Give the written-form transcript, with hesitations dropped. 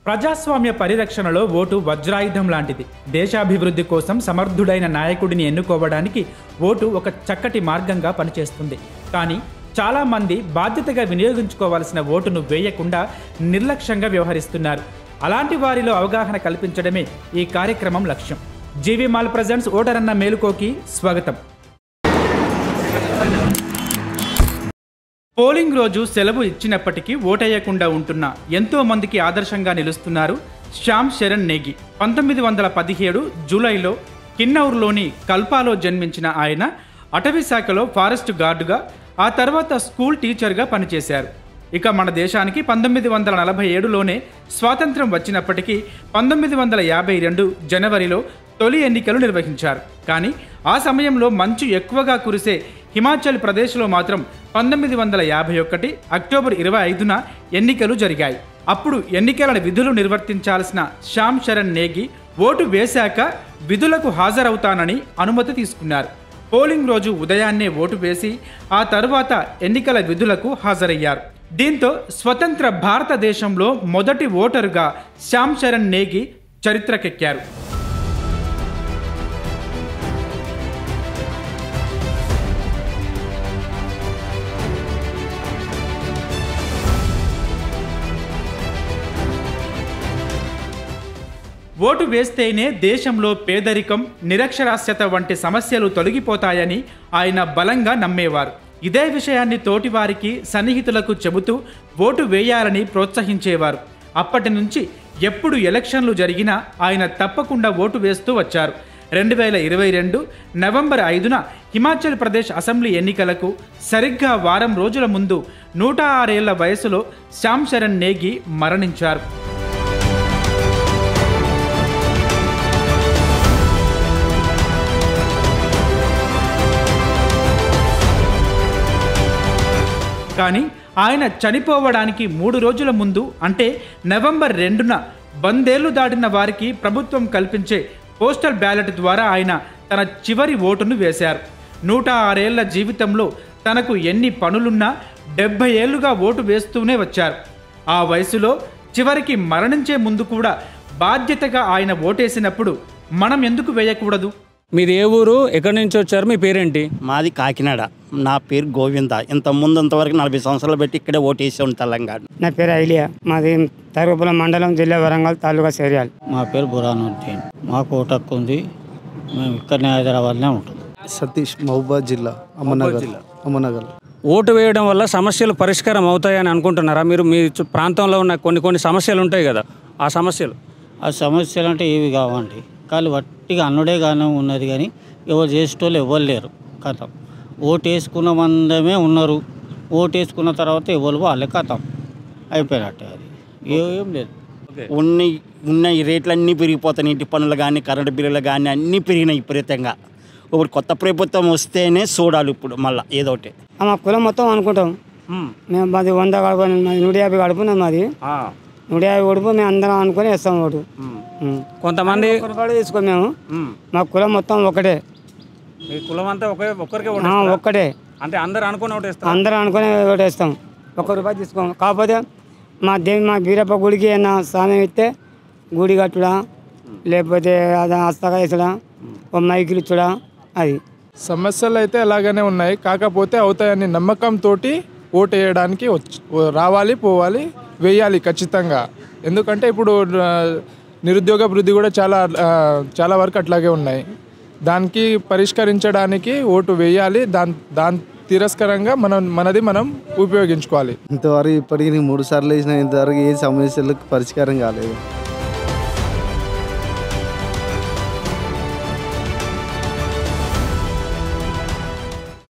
ప్రజాస్వామ్య పరిరక్షణలో ఓటు వజ్రాయుధం లాంటిది. దేశాభివృద్ధి కోసం సమర్థుడైన నాయకుడిని ఎన్నుకోవడానికి ఓటు ఒక చక్కటి మార్గంగా పనిచేస్తుంది. కానీ చాలామంది బాధ్యతగా వినియోగించుకోవాల్సిన ఓటును వేయకుండా నిర్లక్ష్యంగా వ్యవహరిస్తున్నారు. అలాంటి వారిలో అవగాహన కల్పించడమే ఈ కార్యక్రమం లక్ష్యం. జీవీ మాల్ ప్రెజెంట్స్ ఓటరన్న మేలుకోకి స్వాగతం. పోలింగ్ రోజు సెలవు ఇచ్చినప్పటికీ ఓటేయకుండా ఉంటున్న ఎంతో మందికి ఆదర్శంగా నిలుస్తున్నారు శ్యామ్ చరణ్ నేగి. 1917 జూలైలో కిన్నౌర్లోని కల్పాలో జన్మించిన ఆయన అటవీ శాఖలో ఫారెస్ట్ గార్డుగా, ఆ తర్వాత స్కూల్ టీచర్గా పనిచేశారు. ఇక మన దేశానికి 1947లోనే స్వాతంత్ర్యం వచ్చినప్పటికీ 1952 జనవరిలో తొలి ఎన్నికలు నిర్వహించారు. కానీ ఆ సమయంలో మంచు ఎక్కువగా కురిసే హిమాచల్ ప్రదేశ్లో మాత్రం 1951 అక్టోబర్ 25న ఎన్నికలు జరిగాయి. అప్పుడు ఎన్నికల విధులు నిర్వర్తించాల్సిన శ్యామ్ చరణ్ నేగి ఓటు వేశాక విధులకు హాజరవుతానని అనుమతి తీసుకున్నారు. పోలింగ్ రోజు ఉదయాన్నే ఓటు వేసి ఆ తరువాత ఎన్నికల విధులకు హాజరయ్యారు. దీంతో స్వతంత్ర భారతదేశంలో మొదటి ఓటరుగా శ్యామ్ చరణ్ నేగి చరిత్రకెక్కారు. ఓటు వేస్తేనే దేశంలో పేదరికం, నిరక్షరాస్యత వంటి సమస్యలు తొలగిపోతాయని ఆయన బలంగా నమ్మేవారు. ఇదే విషయాన్ని తోటివారికి, సన్నిహితులకు చెబుతూ ఓటు వేయాలని ప్రోత్సహించేవారు. అప్పటి నుంచి ఎప్పుడు ఎలక్షన్లు జరిగినా ఆయన తప్పకుండా ఓటు వేస్తూ వచ్చారు. 2022 నవంబర్ 5న హిమాచల్ ప్రదేశ్ అసెంబ్లీ ఎన్నికలకు సరిగ్గా వారం రోజుల ముందు 106 ఏళ్ల వయసులో శ్యామ్ చరణ్ నేగి మరణించారు. కానీ ఆయన చనిపోవడానికి 3 రోజుల ముందు, అంటే నవంబర్ 2న వందేళ్లు దాటిన వారికి ప్రభుత్వం కల్పించే పోస్టల్ బ్యాలెట్ ద్వారా ఆయన తన చివరి ఓటును వేశారు. 106 ఏళ్ల జీవితంలో తనకు ఎన్ని పనులున్నా 70 ఏళ్లుగా ఓటు వేస్తూనే వచ్చారు. ఆ వయసులో చివరికి మరణించే ముందు కూడా బాధ్యతగా ఆయన ఓటేసినప్పుడు మనం ఎందుకు వేయకూడదు? మీది ఏ ఊరు, ఎక్కడి నుంచి వచ్చారు, మీ పేరేంటి? మాది కాకినాడ. నా పేరు గోవింద. ఇంతవరకు 40 సంవత్సరాలు పెట్టి ఇక్కడే ఓటేసాం తెలంగాణ. నా పేరు ఐలియా. మాది తరుగుపులం మండలం, జిల్లా వరంగల్ తాలూకా సేరియాల్. మా పేరు బురానుద్దీన్. మాకు ఓటు హక్కు ఉంది. మేము ఇక్కడనే హైదరాబాద్లో ఉంటాం. సతీష్, మహబూబాద్ జిల్లా, అమ్మనగర్. ఓటు వేయడం వల్ల సమస్యలు పరిష్కారం అవుతాయని అనుకుంటున్నారా మీరు? మీ ప్రాంతంలో ఉన్న కొన్ని సమస్యలు ఉంటాయి కదా, ఆ సమస్యలు అంటే ఏవి కావండి. కానీ వట్టిగా అన్నుడే కానీ ఉన్నది, కానీ ఎవరు చేసేటోళ్ళు ఎవరు లేరు. కథం ఓటు వేసుకున్న మందమే ఉన్నారు. ఓటు వేసుకున్న తర్వాత ఎవరు వాళ్ళే కథం అయిపోయినట్టే. అది ఏం లేదు. ఉన్న ఈ రేట్లన్నీ పెరిగిపోతాయి. ఇంటి పనులు కానీ, కరెంటు బిల్లులు కానీ అన్నీ పెరిగినాయి విపరీతంగా. ఇప్పుడు కొత్త ప్రభుత్వం వస్తేనే చూడాలి. ఇప్పుడు మళ్ళీ ఏదోటి మా కులం మొత్తం అనుకుంటాం మేము. మాది 100 గడుపు, మాది 150 గడుపున్నాం. మాది 150 గడుపు మేము అందరం అనుకుని వేస్తాం ఓటు. కొంతమంది తీసుకో మేము. మా కులం మొత్తం ఒకటే. మీ కులం అంతా ఒక్కటే, అంటే అందరూ అనుకుని ఓటేస్తాం. అందరూ అనుకుని ఓటేస్తాం. ₹1 తీసుకోం. కాకపోతే మా బీరప్ప గుడికి ఏమన్నా స్నానం ఇస్తే గుడి కట్టుడా, లేకపోతే అది హస్తగా వేసడా, మైకులు ఇచ్చుడా. అది సమస్యలు అయితే అలాగనే ఉన్నాయి. కాకపోతే అవుతాయని నమ్మకంతో ఓటు వేయడానికి రావాలి, పోవాలి, వేయాలి ఖచ్చితంగా. ఎందుకంటే ఇప్పుడు నిరుద్యోగ వృద్ధి కూడా చాలా వరకు అట్లాగే ఉన్నాయి. దానికి పరిష్కరించడానికి ఓటు వేయాలి. దాని తిరస్కరంగా మనది మనం ఉపయోగించుకోవాలి. ఇంతవరకు ఇప్పటికీ 3 సార్లు వేసిన ఇంతవరకు ఏ సమస్యలకు పరిష్కారం కాలేదు.